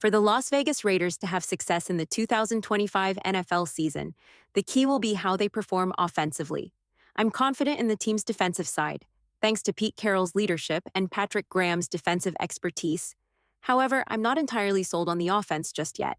For the Las Vegas Raiders to have success in the 2025 NFL season, the key will be how they perform offensively. I'm confident in the team's defensive side, thanks to Pete Carroll's leadership and Patrick Graham's defensive expertise. However, I'm not entirely sold on the offense just yet.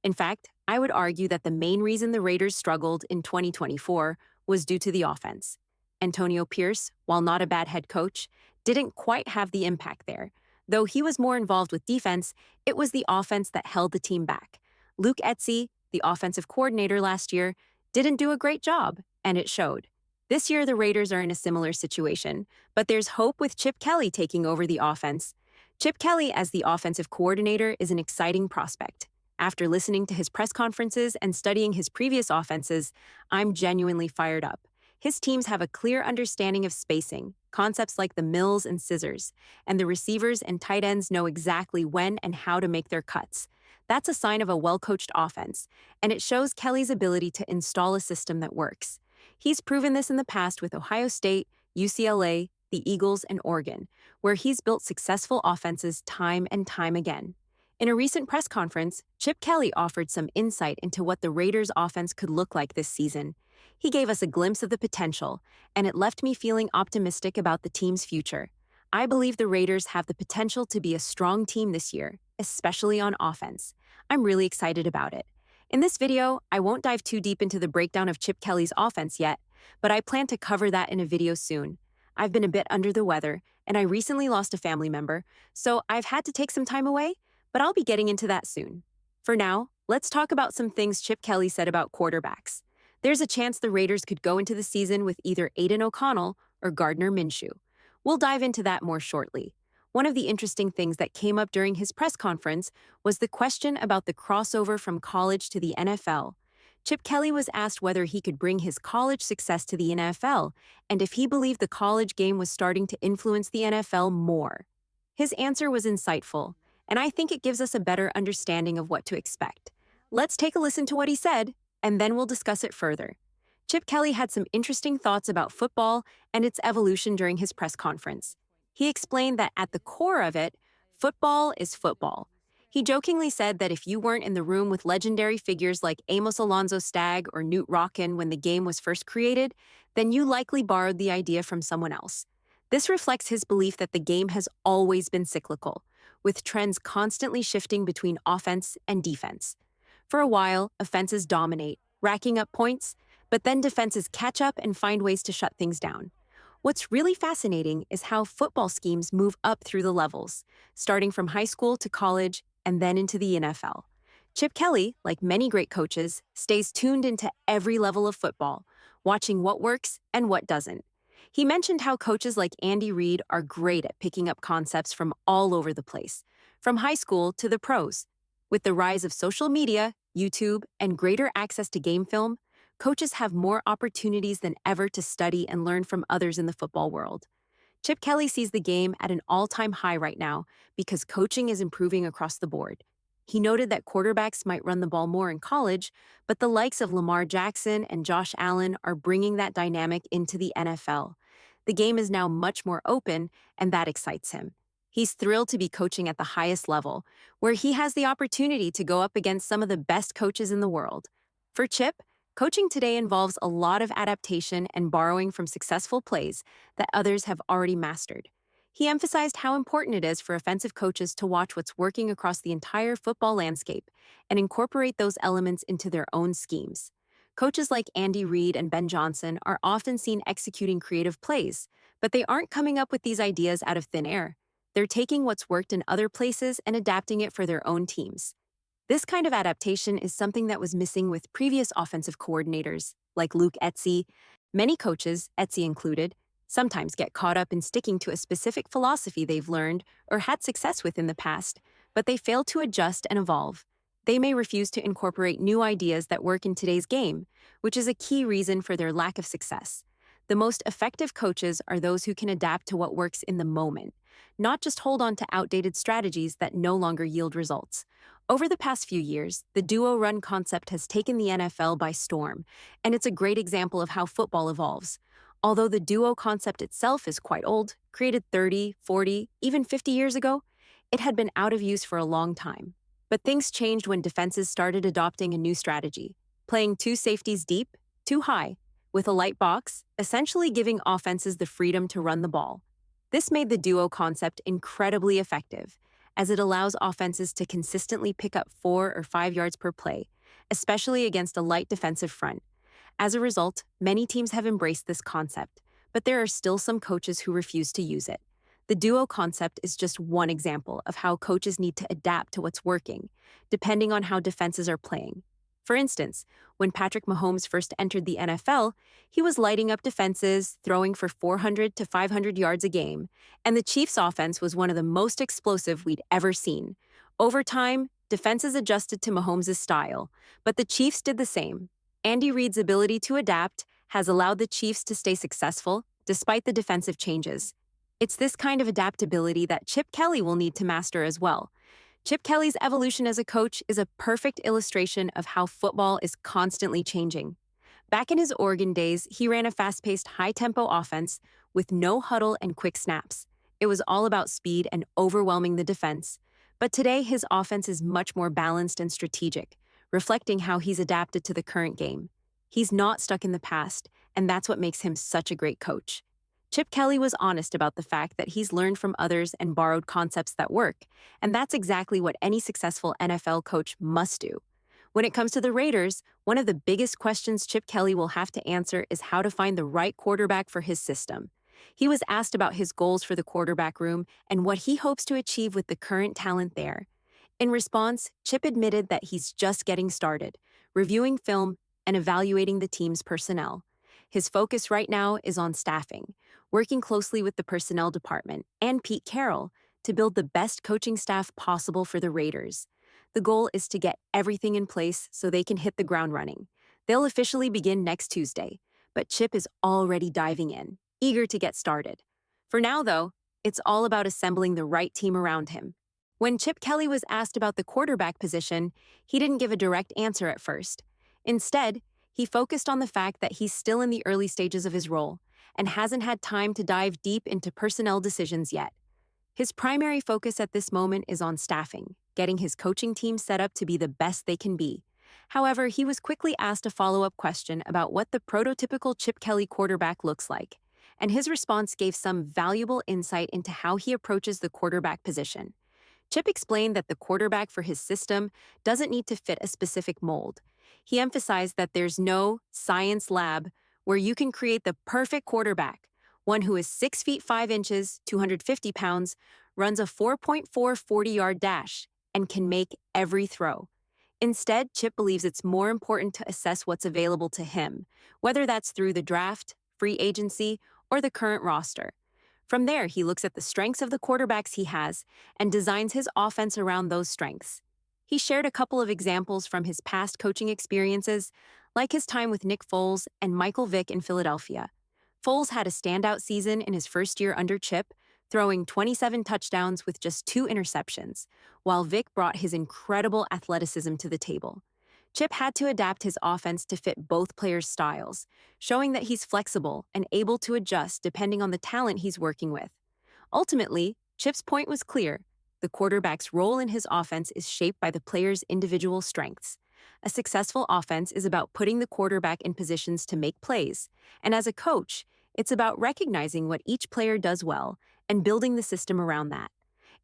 In fact, I would argue that the main reason the Raiders struggled in 2024 was due to the offense. Antonio Pierce, while not a bad head coach, didn't quite have the impact there. Though he was more involved with defense, it was the offense that held the team back. Luke Etsy, the offensive coordinator last year, didn't do a great job, and it showed. This year, the Raiders are in a similar situation, but there's hope with Chip Kelly taking over the offense. Chip Kelly as the offensive coordinator is an exciting prospect. After listening to his press conferences and studying his previous offenses, I'm genuinely fired up. His teams have a clear understanding of spacing, concepts like the mills and scissors, and the receivers and tight ends know exactly when and how to make their cuts. That's a sign of a well-coached offense, and it shows Kelly's ability to install a system that works. He's proven this in the past with Ohio State, UCLA, the Eagles, and Oregon, where he's built successful offenses time and time again. In a recent press conference, Chip Kelly offered some insight into what the Raiders' offense could look like this season. He gave us a glimpse of the potential, and it left me feeling optimistic about the team's future. I believe the Raiders have the potential to be a strong team this year, especially on offense. I'm really excited about it. In this video, I won't dive too deep into the breakdown of Chip Kelly's offense yet, but I plan to cover that in a video soon. I've been a bit under the weather, and I recently lost a family member, so I've had to take some time away, but I'll be getting into that soon. For now, let's talk about some things Chip Kelly said about quarterbacks. There's a chance the Raiders could go into the season with either Aiden O'Connell or Gardner Minshew. We'll dive into that more shortly. One of the interesting things that came up during his press conference was the question about the crossover from college to the NFL. Chip Kelly was asked whether he could bring his college success to the NFL and if he believed the college game was starting to influence the NFL more. His answer was insightful, and I think it gives us a better understanding of what to expect. Let's take a listen to what he said, and then we'll discuss it further. Chip Kelly had some interesting thoughts about football and its evolution during his press conference. He explained that at the core of it, football is football. He jokingly said that if you weren't in the room with legendary figures like Amos Alonzo Stagg or Newt Rockin when the game was first created, then you likely borrowed the idea from someone else. This reflects his belief that the game has always been cyclical, with trends constantly shifting between offense and defense. For a while, offenses dominate, racking up points, but then defenses catch up and find ways to shut things down. What's really fascinating is how football schemes move up through the levels, starting from high school to college and then into the NFL. Chip Kelly, like many great coaches, stays tuned into every level of football, watching what works and what doesn't. He mentioned how coaches like Andy Reid are great at picking up concepts from all over the place, from high school to the pros. With the rise of social media, YouTube, and greater access to game film, coaches have more opportunities than ever to study and learn from others in the football world. Chip Kelly sees the game at an all-time high right now because coaching is improving across the board. He noted that quarterbacks might run the ball more in college, but the likes of Lamar Jackson and Josh Allen are bringing that dynamic into the NFL. The game is now much more open, and that excites him. He's thrilled to be coaching at the highest level, where he has the opportunity to go up against some of the best coaches in the world. For Chip, coaching today involves a lot of adaptation and borrowing from successful plays that others have already mastered. He emphasized how important it is for offensive coaches to watch what's working across the entire football landscape and incorporate those elements into their own schemes. Coaches like Andy Reid and Ben Johnson are often seen executing creative plays, but they aren't coming up with these ideas out of thin air. They're taking what's worked in other places and adapting it for their own teams. This kind of adaptation is something that was missing with previous offensive coordinators, like Luke Etsy. Many coaches, Etsy included, sometimes get caught up in sticking to a specific philosophy they've learned or had success with in the past, but they fail to adjust and evolve. They may refuse to incorporate new ideas that work in today's game, which is a key reason for their lack of success. The most effective coaches are those who can adapt to what works in the moment, not just hold on to outdated strategies that no longer yield results. Over the past few years, the duo run concept has taken the NFL by storm, and it's a great example of how football evolves. Although the duo concept itself is quite old, created 30, 40, even 50 years ago, it had been out of use for a long time. But things changed when defenses started adopting a new strategy, playing two safeties deep, too high, with a light box, essentially giving offenses the freedom to run the ball. This made the duo concept incredibly effective, as it allows offenses to consistently pick up 4 or 5 yards per play, especially against a light defensive front. As a result, many teams have embraced this concept, but there are still some coaches who refuse to use it. The duo concept is just one example of how coaches need to adapt to what's working, depending on how defenses are playing. For instance, when Patrick Mahomes first entered the NFL, he was lighting up defenses, throwing for 400 to 500 yards a game, and the Chiefs' offense was one of the most explosive we'd ever seen. Over time, defenses adjusted to Mahomes' style, but the Chiefs did the same. Andy Reid's ability to adapt has allowed the Chiefs to stay successful despite the defensive changes. It's this kind of adaptability that Chip Kelly will need to master as well. Chip Kelly's evolution as a coach is a perfect illustration of how football is constantly changing. Back in his Oregon days, he ran a fast-paced, high-tempo offense with no huddle and quick snaps. It was all about speed and overwhelming the defense. But today, his offense is much more balanced and strategic, reflecting how he's adapted to the current game. He's not stuck in the past, and that's what makes him such a great coach. Chip Kelly was honest about the fact that he's learned from others and borrowed concepts that work, and that's exactly what any successful NFL coach must do. When it comes to the Raiders, one of the biggest questions Chip Kelly will have to answer is how to find the right quarterback for his system. He was asked about his goals for the quarterback room and what he hopes to achieve with the current talent there. In response, Chip admitted that he's just getting started, reviewing film and evaluating the team's personnel. His focus right now is on staffing, working closely with the personnel department and Pete Carroll to build the best coaching staff possible for the Raiders. The goal is to get everything in place so they can hit the ground running. They'll officially begin next Tuesday, but Chip is already diving in, eager to get started. For now, though, it's all about assembling the right team around him. When Chip Kelly was asked about the quarterback position, he didn't give a direct answer at first. Instead, he focused on the fact that he's still in the early stages of his role and hasn't had time to dive deep into personnel decisions yet. His primary focus at this moment is on staffing, getting his coaching team set up to be the best they can be. However, he was quickly asked a follow-up question about what the prototypical Chip Kelly quarterback looks like, and his response gave some valuable insight into how he approaches the quarterback position. Chip explained that the quarterback for his system doesn't need to fit a specific mold. He emphasized that there's no science lab where you can create the perfect quarterback, one who is 6 feet 5 inches, 250 pounds, runs a 4.4 40-yard dash, and can make every throw. Instead, Chip believes it's more important to assess what's available to him, whether that's through the draft, free agency, or the current roster. From there, he looks at the strengths of the quarterbacks he has and designs his offense around those strengths. He shared a couple of examples from his past coaching experiences, like his time with Nick Foles and Michael Vick in Philadelphia. Foles had a standout season in his first year under Chip, throwing 27 touchdowns with just 2 interceptions, while Vick brought his incredible athleticism to the table. Chip had to adapt his offense to fit both players' styles, showing that he's flexible and able to adjust depending on the talent he's working with. Ultimately, Chip's point was clear. The quarterback's role in his offense is shaped by the player's individual strengths. A successful offense is about putting the quarterback in positions to make plays, and as a coach, it's about recognizing what each player does well and building the system around that.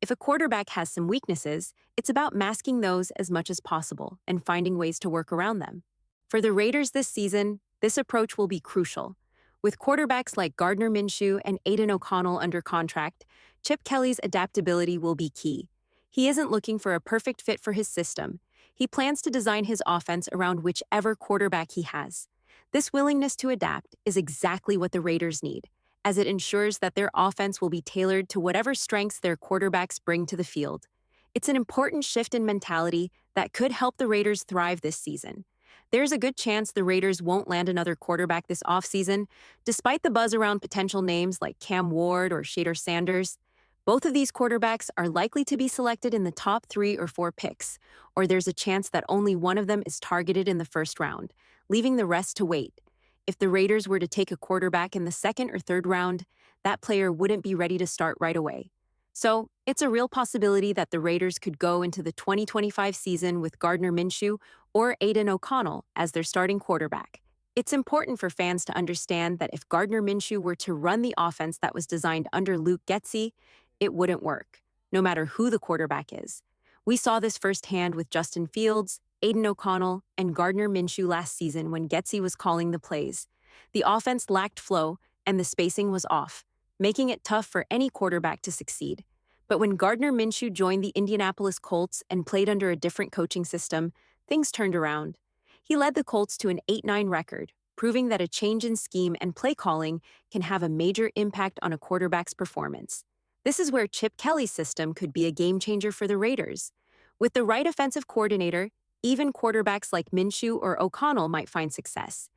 If a quarterback has some weaknesses, it's about masking those as much as possible and finding ways to work around them. For the Raiders this season, this approach will be crucial. With quarterbacks like Gardner Minshew and Aiden O'Connell under contract, Chip Kelly's adaptability will be key. He isn't looking for a perfect fit for his system. He plans to design his offense around whichever quarterback he has. This willingness to adapt is exactly what the Raiders need, as it ensures that their offense will be tailored to whatever strengths their quarterbacks bring to the field. It's an important shift in mentality that could help the Raiders thrive this season. There's a good chance the Raiders won't land another quarterback this offseason, despite the buzz around potential names like Cam Ward or Shader Sanders. Both of these quarterbacks are likely to be selected in the top 3 or 4 picks, or there's a chance that only one of them is targeted in the first round, leaving the rest to wait. If the Raiders were to take a quarterback in the 2nd or 3rd round, that player wouldn't be ready to start right away. So, it's a real possibility that the Raiders could go into the 2025 season with Gardner Minshew or Aiden O'Connell as their starting quarterback. It's important for fans to understand that if Gardner Minshew were to run the offense that was designed under Luke Getsy, it wouldn't work, no matter who the quarterback is. We saw this firsthand with Justin Fields, Aiden O'Connell, and Gardner Minshew last season when Getsy was calling the plays. The offense lacked flow, and the spacing was off, making it tough for any quarterback to succeed. But when Gardner Minshew joined the Indianapolis Colts and played under a different coaching system, things turned around. He led the Colts to an 8-9 record, proving that a change in scheme and play calling can have a major impact on a quarterback's performance. This is where Chip Kelly's system could be a game changer for the Raiders. With the right offensive coordinator, even quarterbacks like Minshew or O'Connell might find success.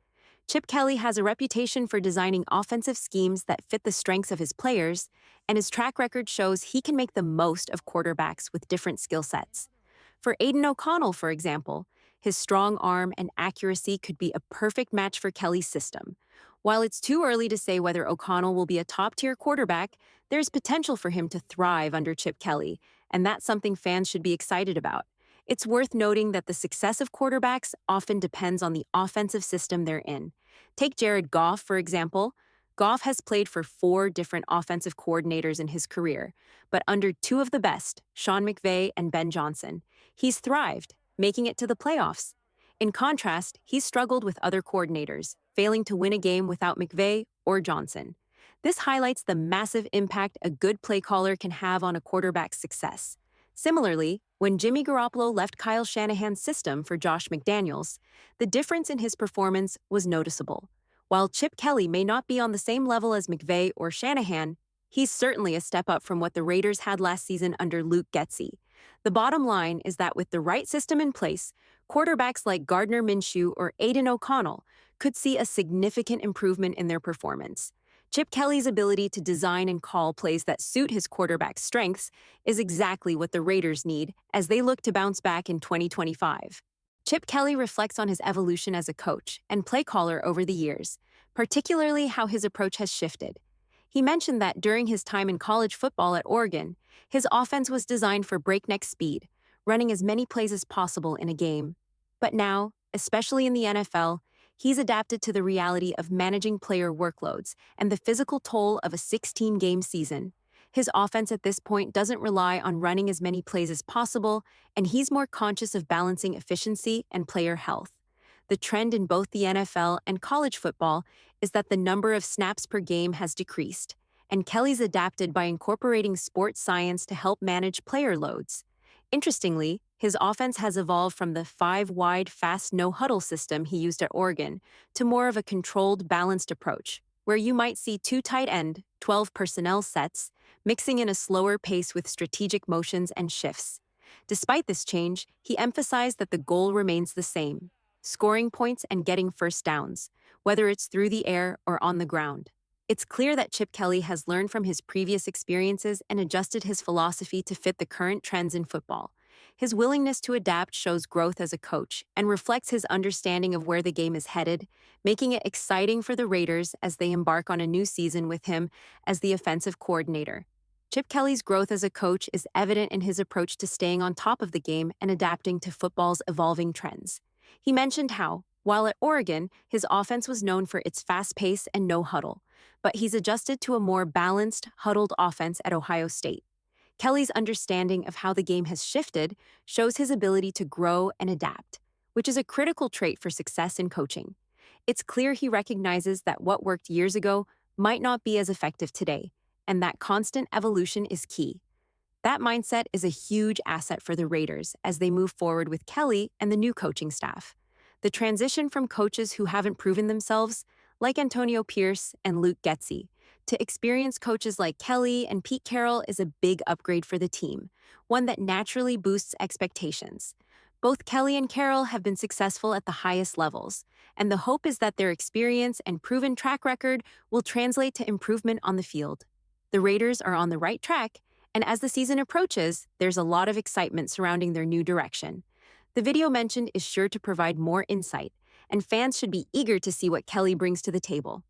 Chip Kelly has a reputation for designing offensive schemes that fit the strengths of his players, and his track record shows he can make the most of quarterbacks with different skill sets. For Aiden O'Connell, for example, his strong arm and accuracy could be a perfect match for Kelly's system. While it's too early to say whether O'Connell will be a top-tier quarterback, there's potential for him to thrive under Chip Kelly, and that's something fans should be excited about. It's worth noting that the success of quarterbacks often depends on the offensive system they're in. Take Jared Goff, for example. Goff has played for 4 different offensive coordinators in his career, but under 2 of the best, Sean McVay and Ben Johnson. He's thrived, making it to the playoffs. In contrast, he's struggled with other coordinators, failing to win a game without McVay or Johnson. This highlights the massive impact a good play caller can have on a quarterback's success. Similarly, when Jimmy Garoppolo left Kyle Shanahan's system for Josh McDaniels, the difference in his performance was noticeable. While Chip Kelly may not be on the same level as McVay or Shanahan, he's certainly a step up from what the Raiders had last season under Luke Getsy. The bottom line is that with the right system in place, quarterbacks like Gardner Minshew or Aiden O'Connell could see a significant improvement in their performance. Chip Kelly's ability to design and call plays that suit his quarterback's strengths is exactly what the Raiders need as they look to bounce back in 2025. Chip Kelly reflects on his evolution as a coach and play caller over the years, particularly how his approach has shifted. He mentioned that during his time in college football at Oregon, his offense was designed for breakneck speed, running as many plays as possible in a game. But now, especially in the NFL, he's adapted to the reality of managing player workloads and the physical toll of a 16-game season. His offense at this point doesn't rely on running as many plays as possible, and he's more conscious of balancing efficiency and player health. The trend in both the NFL and college football is that the number of snaps per game has decreased, and Kelly's adapted by incorporating sports science to help manage player loads. Interestingly, his offense has evolved from the 5-wide fast no-huddle system he used at Oregon to more of a controlled, balanced approach, where you might see 2 tight end, 12 personnel sets, mixing in a slower pace with strategic motions and shifts. Despite this change, he emphasized that the goal remains the same: scoring points and getting first downs, whether it's through the air or on the ground. It's clear that Chip Kelly has learned from his previous experiences and adjusted his philosophy to fit the current trends in football. His willingness to adapt shows growth as a coach and reflects his understanding of where the game is headed, making it exciting for the Raiders as they embark on a new season with him as the offensive coordinator. Chip Kelly's growth as a coach is evident in his approach to staying on top of the game and adapting to football's evolving trends. He mentioned how, while at Oregon, his offense was known for its fast pace and no huddle, but he's adjusted to a more balanced, huddled offense at Ohio State. Kelly's understanding of how the game has shifted shows his ability to grow and adapt, which is a critical trait for success in coaching. It's clear he recognizes that what worked years ago might not be as effective today, and that constant evolution is key. That mindset is a huge asset for the Raiders as they move forward with Kelly and the new coaching staff. The transition from coaches who haven't proven themselves, like Antonio Pierce and Luke Getsy, to experienced coaches like Kelly and Pete Carroll is a big upgrade for the team, one that naturally boosts expectations. Both Kelly and Carroll have been successful at the highest levels, and the hope is that their experience and proven track record will translate to improvement on the field. The Raiders are on the right track, and as the season approaches, there's a lot of excitement surrounding their new direction. The video mentioned is sure to provide more insight, and fans should be eager to see what Kelly brings to the table.